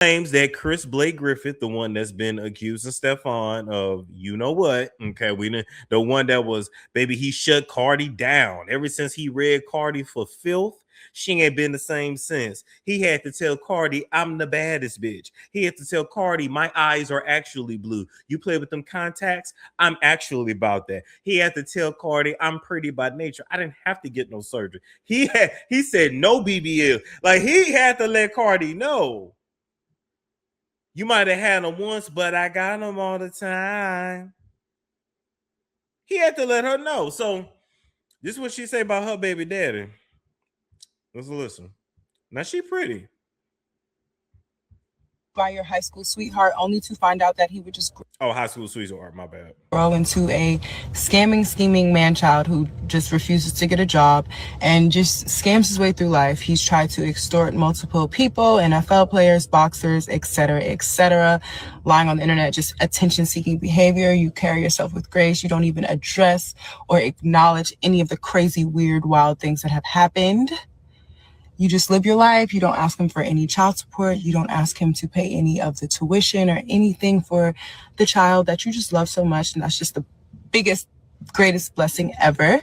claims that Chris Blake Griffith, the one that's been accusing Stefan of you know what, okay, the one that was baby, he shut Cardi down ever since he read Cardi for filth. She ain't been the same since. He had to tell Cardi, I'm the baddest bitch. He had to tell Cardi, my eyes are actually blue. You play with them contacts, I'm actually about that. He had to tell Cardi, I'm pretty by nature. I didn't have to get no surgery. He said no BBL. Like he had to let Cardi know. You might have had them once, but I got them all the time. He had to let her know. So this is what she say about her baby daddy. Let's listen. Now she pretty. By your high school sweetheart, only to find out that he would just high school sweetheart, my bad. Grow into a scamming, scheming man-child who just refuses to get a job and just scams his way through life. He's tried to extort multiple people, NFL players, boxers, etc., lying on the internet, just attention-seeking behavior. You carry yourself with grace. You don't even address or acknowledge any of the crazy, weird, wild things that have happened. You just live your life. You don't ask him for any child support. You don't ask him to pay any of the tuition or anything for the child that you just love so much. And that's just the biggest, greatest blessing ever.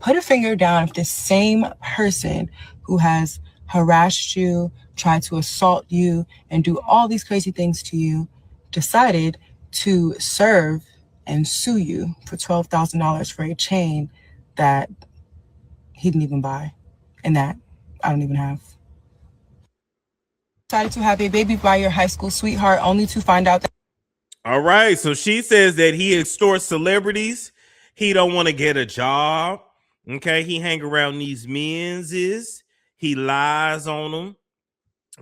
Put a finger down if this same person who has harassed you, tried to assault you, and do all these crazy things to you, decided to serve and sue you for $12,000 for a chain that he didn't even buy, and that I don't even have. Decided to have a baby by your high school sweetheart, only to find out that. All right, so she says that he extorts celebrities. He don't want to get a job. Okay, he hang around these men's. He lies on them.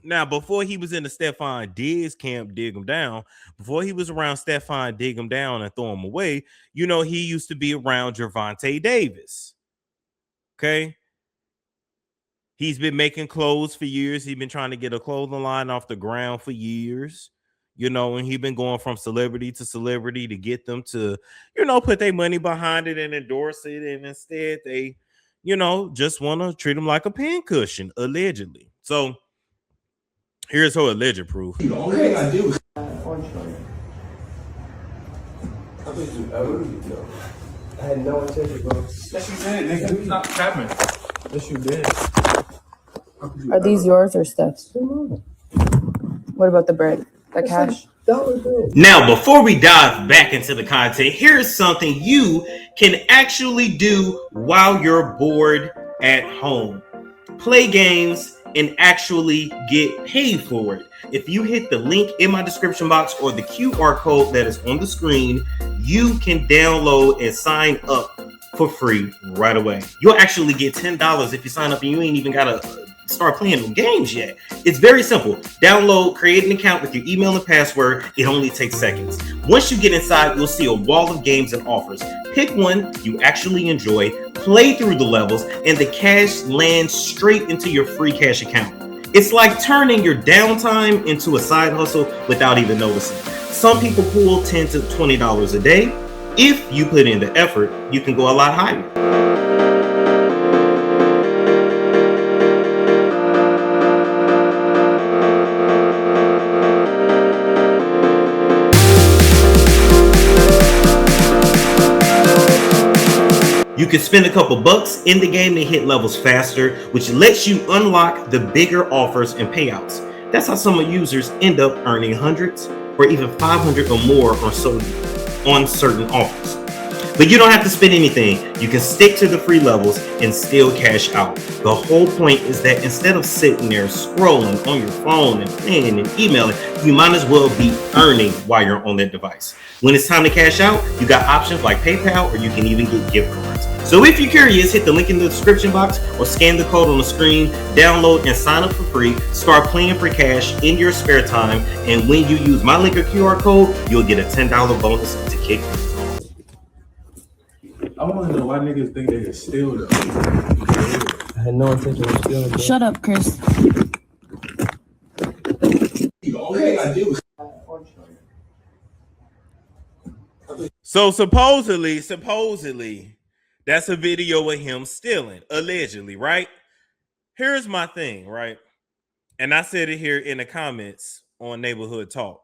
Now, before he was in the Stefan Diggs camp, dig him down. Before he was around Stefan, dig him down and throw him away. You know, he used to be around Gervonta Davis. Okay. He's been making clothes for years. He's been trying to get a clothing line off the ground for years, you know, and he's been going from celebrity to celebrity to get them to, you know, put their money behind it and endorse it. And instead they, you know, just want to treat him like a pincushion, allegedly. So here's her alleged proof. The only thing I do is I had no intention, bro. Yes, you did, nigga. Stop capping. Yes, you did. Are these yours or Steph's? What about the bread? The cash? Now, before we dive back into the content, here's something you can actually do while you're bored at home. Play games and actually get paid for it. If you hit the link in my description box or the QR code that is on the screen, you can download and sign up for free right away. You'll actually get $10 if you sign up and you ain't even gotta start playing no games yet. It's very simple. Download, create an account with your email and password. It only takes seconds. Once you get inside, you'll see a wall of games and offers. Pick one you actually enjoy, play through the levels, and the cash lands straight into your free cash account. It's like turning your downtime into a side hustle without even noticing. Some people pull $10 to $20 a day. If you put in the effort, you can go a lot higher. You can spend a couple bucks in the game to hit levels faster, which lets you unlock the bigger offers and payouts. That's how some users end up earning hundreds or even 500 or more on certain offers. But you don't have to spend anything. You can stick to the free levels and still cash out. The whole point is that instead of sitting there scrolling on your phone and playing and emailing, you might as well be earning while you're on that device. When it's time to cash out, you got options like PayPal, or you can even get gift cards. So if you're curious, hit the link in the description box or scan the code on the screen, download and sign up for free. Start playing for cash in your spare time. And when you use my link or QR code, you'll get a $10 bonus to kick things off. I want to know why niggas think they can steal though. I had no intention of stealing. Bro. Shut up, Chris. The only thing I do is. So supposedly, that's a video of him stealing, allegedly, right? Here's my thing, right? And I said it here in the comments on Neighborhood Talk.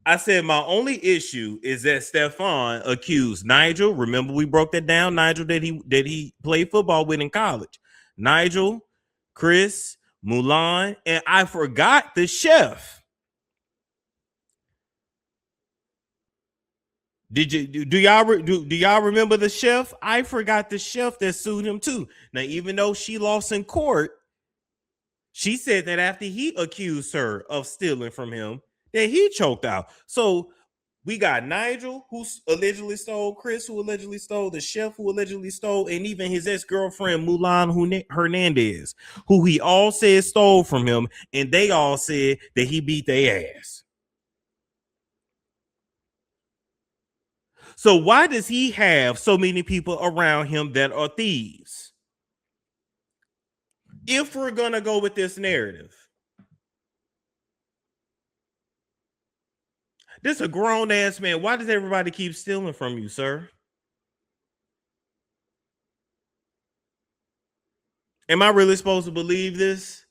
I said my only issue is that Stefan accused Nigel. Remember, we broke that down. Nigel that he played football with in college. Nigel, Chris, Mulan, and I forgot the chef. Do y'all remember the chef? I forgot the chef that sued him too. Now, even though she lost in court, she said that after he accused her of stealing from him, that he choked out. So we got Nigel, who allegedly stole, Chris, who allegedly stole, the chef, who allegedly stole, and even his ex-girlfriend, Mulan Hernandez, who he all said stole from him, and they all said that he beat their ass. So why does he have so many people around him that are thieves? If we're going to go with this narrative, this is a grown-ass man. Why does everybody keep stealing from you, sir? Am I really supposed to believe this?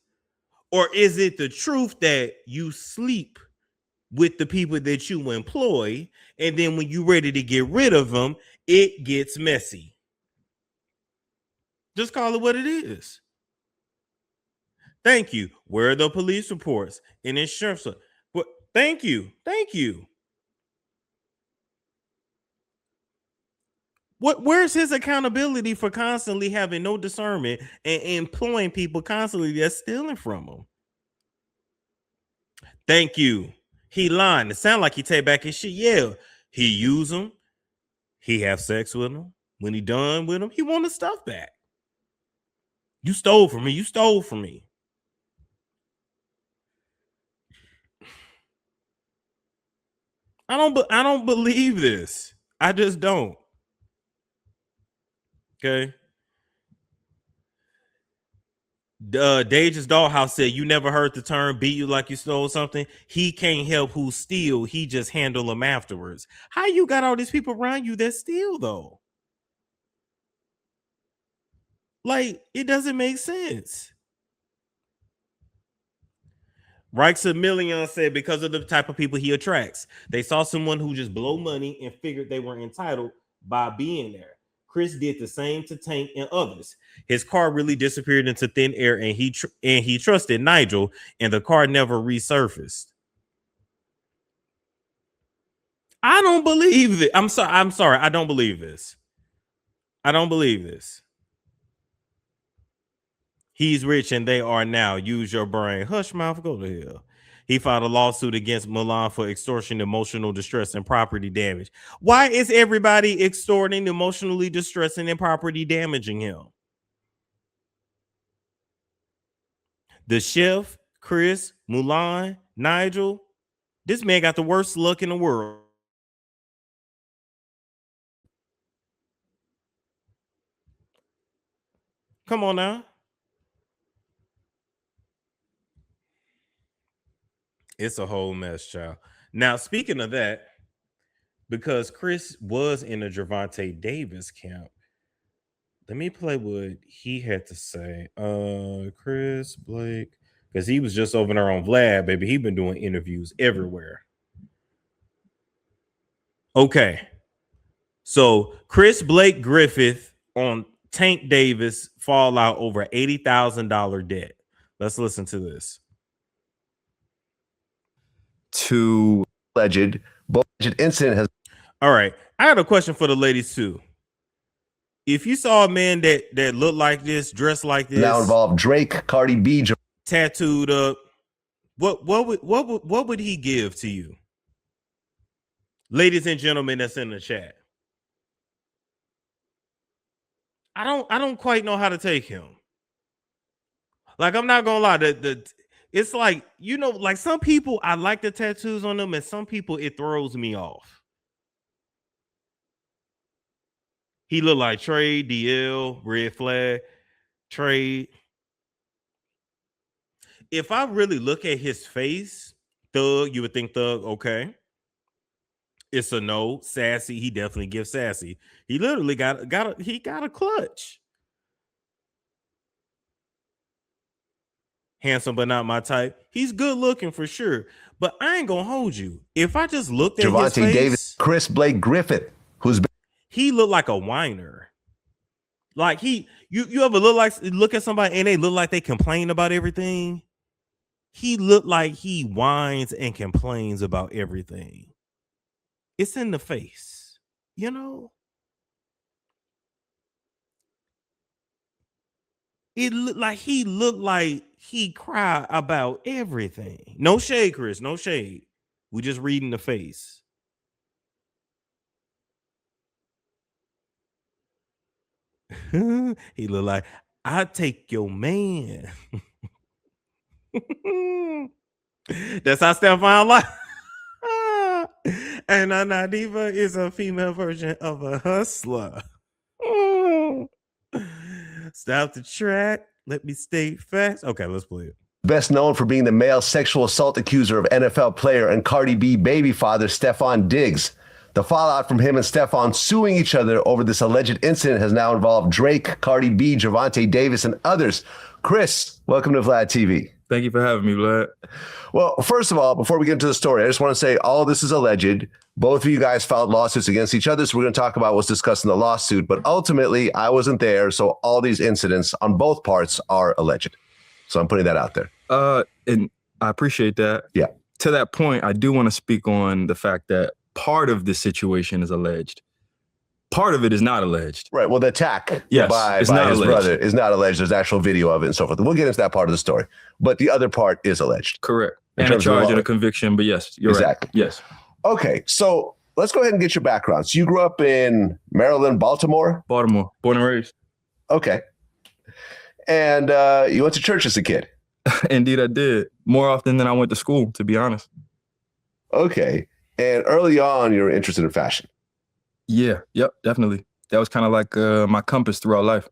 Or is it the truth that you sleep with the people that you employ, and then when you're ready to get rid of them, it gets messy? Just call it what it is. Thank you. Where are the police reports and insurance? Well, thank you. Thank you. Where's his accountability for constantly having no discernment and employing people constantly that's stealing from him? Thank you. He lying. It sounds like he take back his shit. Yeah, he use them. He have sex with them. When he done with them, he want his stuff back. You stole from me. You stole from me. I don't believe this. I just don't. Okay. Dage's Dollhouse said, you never heard the term beat you like you stole something. He can't help who steal. He just handle them afterwards. How you got all these people around you that steal though? Like, it doesn't make sense. Reichs a Million said, because of the type of people he attracts. They saw someone who just blow money and figured they were entitled by being there. Chris did the same to Tank and others. His car really disappeared into thin air, and he trusted Nigel, and the car never resurfaced. I don't believe it. I'm sorry. I don't believe this. I don't believe this. He's rich and they are now. Use your brain. Hush mouth, go to hell. He filed a lawsuit against Milan for extortion, emotional distress, and property damage. Why is everybody extorting, emotionally distressing, and property damaging him? The chef, Chris, Mulan, Nigel. This man got the worst luck in the world. Come on now. It's a whole mess, child. Now, speaking of that, because Chris was in the Gervonta Davis camp, let me play what he had to say. Chris Blake, because he was just over there on Vlad, baby. He been doing interviews everywhere. Okay. So Chris Blake Griffith on Tank Davis fallout over $80,000 debt. Let's listen to this. To alleged incident has. All right. I had a question for the ladies too. If you saw a man that looked like this, dressed like this, Now involved Drake, Cardi B, tattooed up, what would he give to you? Ladies and gentlemen that's in the chat. I don't quite know how to take him. Like, I'm not gonna lie, it's like, you know, like some people I like the tattoos on them, and some people it throws me off. He looked like Trey, DL, Red Flag, Trey. If I really look at his face, Thug, you would think Thug, okay. It's a no. Sassy, he definitely gives sassy. He literally got a clutch. handsome but not my type. He's good looking for sure. But I ain't gonna hold you. If I just looked at his face, Davis, Chris Blake Griffith, he looked like a whiner. Like you ever look at somebody and they look like they complain about everything? He looked like he whines and complains about everything. It's in the face, you know? It looked like he cried about everything. No shade, Chris. No shade. We just reading the face. He looked like, I take your man. That's how Stefan like. And a diva is a female version of a hustler. Stop the track. Let me stay fast. Okay, let's play it. best known for being the male sexual assault accuser of NFL player and Cardi B baby father Stefan Diggs. The fallout from him and Stefan suing each other over this alleged incident has now involved Drake, Cardi B, Gervonta Davis, and others. Chris, welcome to Vlad TV. Thank you for having me, Vlad. Well, first of all, before we get into the story, I just want to say all this is alleged. Both of you guys filed lawsuits against each other, so we're going to talk about what's discussed in the lawsuit. But ultimately, I wasn't there, so all these incidents on both parts are alleged. So I'm putting that out there. And I appreciate that. Yeah. To that point, I do want to speak on the fact that part of this situation is alleged. Part of it is not alleged. Right. Well, the attack Yes, by it's his not alleged. brother is not alleged. There's actual video of it and so forth. We'll get into that part of the story. But the other part is alleged. Correct. In And a terms of charge law. and a conviction, but yes, you're Exactly. right. Yes. Okay. So let's go ahead and get your background. So you grew up in Maryland, Baltimore? Baltimore, born and raised. Okay. And you went to church as a kid? Indeed, I did. More often than I went to school, to be honest. Okay. And early on, you were interested in fashion? Yeah. Yep. Definitely. That was kind of like my compass throughout life.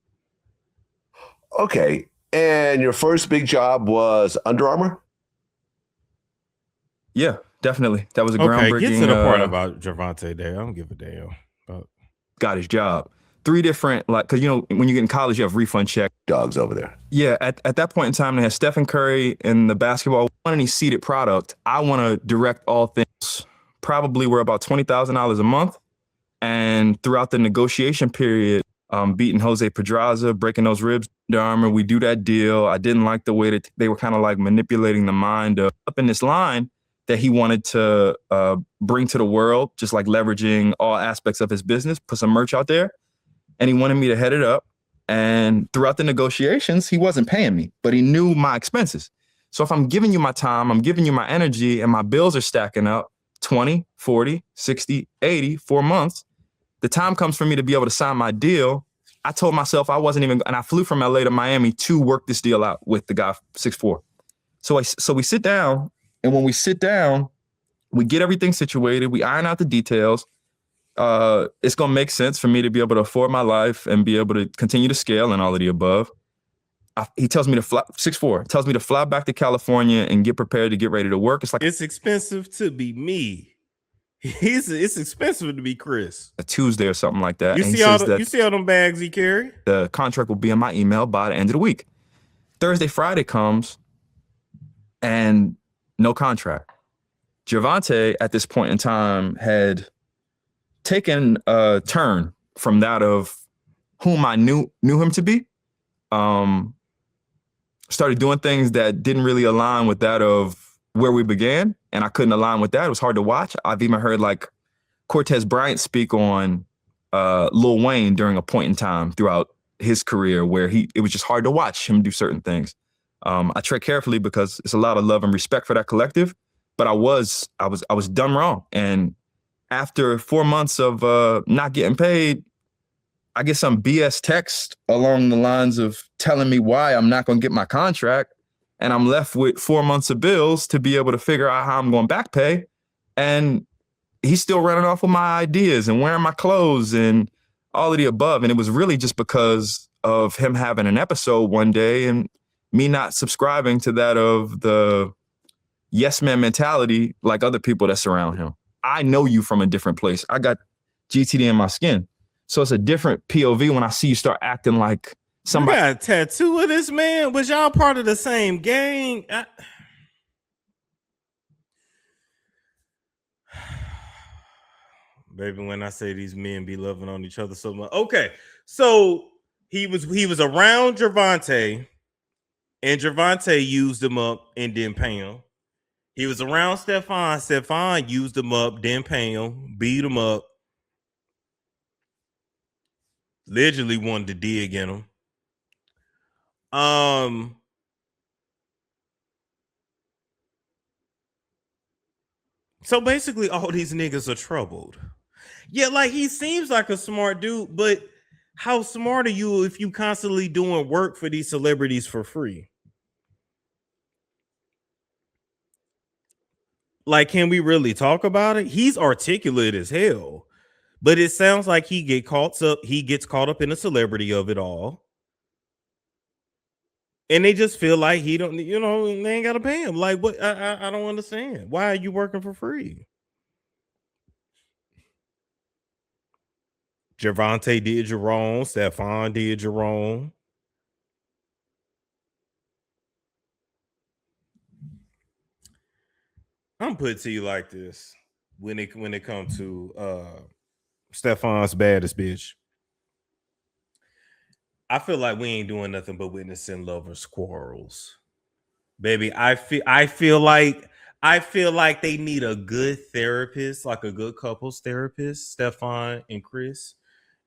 Okay. And your first big job was Under Armour? Yeah, definitely. That was a Okay, groundbreaking. get to the part about Gervonta Day. I don't give a damn. Got his job. 3 different, like, because, you know, when you get in college, you have refund check. Dogs over there. Yeah, at that point in time, they had Stephen Curry in the basketball, want any seeded product. I want to direct all things. Probably were about $20,000 a month. And throughout the negotiation period, beating Jose Pedraza, breaking those ribs, Under Armour, we do that deal. I didn't like the way that they were kind of like manipulating the mind of up in this line that he wanted to bring to the world, just like leveraging all aspects of his business, put some merch out there. And he wanted me to head it up. And throughout the negotiations, he wasn't paying me, but he knew my expenses. So if I'm giving you my time, I'm giving you my energy, and my bills are stacking up 20, 40, 60, 80, 4 months, the time comes for me to be able to sign my deal. I told myself I wasn't even, and I flew from LA to Miami to work this deal out with the guy 6'4". So we sit down, and when we sit down, we get everything situated, we iron out the details. It's going to make sense for me to be able to afford my life and be able to continue to scale and all of the above. He tells me to fly, 6'4", tells me to fly back to California and get prepared to get ready to work. It's like It's expensive to be me. It's expensive to be Chris. a Tuesday or something like that. You And he see all says that you see all them bags he carry? the contract will be in my email by the end of the week. Thursday, Friday comes, and no contract. Gervonta, at this point in time, had taken a turn from that of whom I knew him to be. Started doing things that didn't really align with that of where we began, and I couldn't align with that. It was hard to watch. I've even heard like Cortez Bryant speak on Lil Wayne during a point in time throughout his career where it was just hard to watch him do certain things. I tread carefully because it's a lot of love and respect for that collective, but I was done wrong. And after 4 months of not getting paid, I get some BS text along the lines of telling me why I'm not going to get my contract. And I'm left with 4 months of bills to be able to figure out how I'm going to back pay. And he's still running off with my ideas and wearing my clothes and all of the above. And it was really just because of him having an episode one day and me not subscribing to that of the yes man mentality like other people that surround him. I know you from a different place. I got GTD in my skin. So it's a different POV when I see you start acting like Somebody got a tattoo of this man. Was y'all part of the same gang? Baby, when I say these men be loving on each other so much. Okay, so he was around Gervonta, and Gervonta used him up and didn't pay him. He was around Stefan. Stefan used him up, didn't pay him, beat him up. Allegedly wanted to dig in him. So basically, all these niggas are troubled. Yeah, like he seems like a smart dude, but how smart are you if you constantly doing work for these celebrities for free? Like, can we really talk about it? He's articulate as hell, but it sounds like he gets caught up in the celebrity of it all. And they just feel like he don't, they ain't gotta pay him. Like, what? I don't understand. Why are you working for free? Gervonta did you wrong. Stefan did you wrong. I'm put to you like this when it comes to Stefan's baddest bitch. I feel like we ain't doing nothing but witnessing lovers' quarrels. Baby, I feel like they need a good therapist, like a good couples therapist, Stefan and Chris.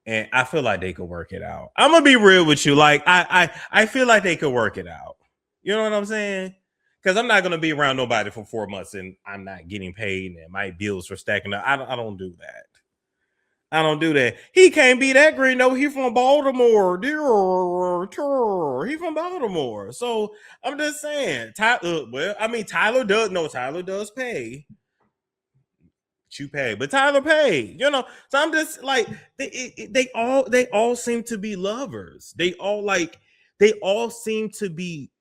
And I feel like they could work it out. I'm gonna be real with you. Like, I feel like they could work it out. You know what I'm saying? Because I'm not gonna be around nobody for 4 months and I'm not getting paid and my bills are stacking up. I don't do that. I don't do that. He can't be that green. No, he from Baltimore. He from Baltimore. So I'm just saying. Tyler does pay. You pay, but Tyler paid. So I'm just like they all seem to be lovers. They all seem to be.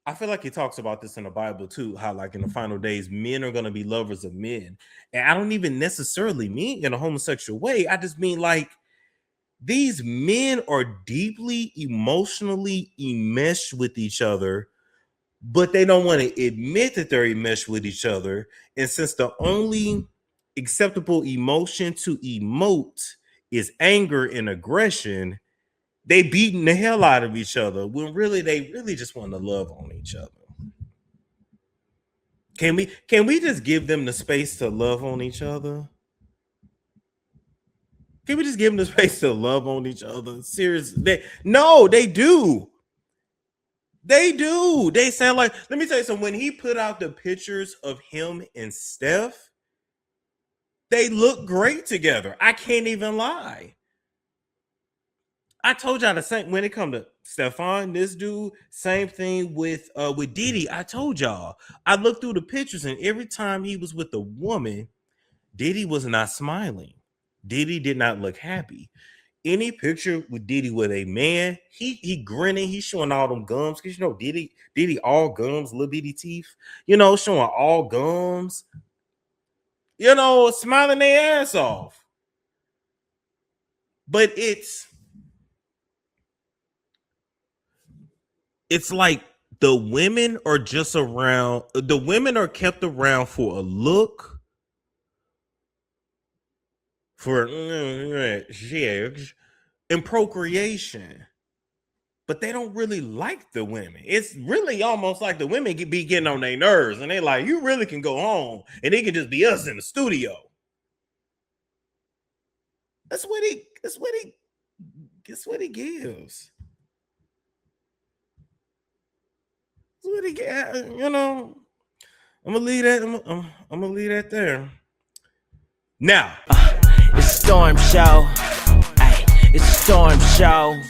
I feel like he talks about this in the Bible too, how like in the final days, men are going to be lovers of men. And I don't even necessarily mean in a homosexual way. I just mean like these men are deeply emotionally enmeshed with each other, but they don't want to admit that they're enmeshed with each other. And since the only acceptable emotion to emote is anger and aggression, they beating the hell out of each other when really they really just want to love on each other. Can we just give them the space to love on each other? Can we just give them the space to love on each other? Seriously, they do. They do. They sound like, let me tell you something. When he put out the pictures of him and Steph, they look great together. I can't even lie. I told y'all the same when it comes to Stefan, this dude, same thing with Diddy. I told y'all. I looked through the pictures, and every time he was with a woman, Diddy was not smiling. Diddy did not look happy. Any picture with Diddy with a man, he grinning, he's showing all them gums. Because Diddy all gums, little bitty teeth, showing all gums, smiling their ass off. But it's like the women are just around, the women are kept around for a look, for shigs and procreation, but they don't really like the women. It's really almost like the women be getting on their nerves, and they like, you really can go home, and it can just be us in the studio. That's what he gives. That's what he get. I'm gonna leave that. I'm gonna leave that there. Now, it's a storm show. Ay, it's a storm show.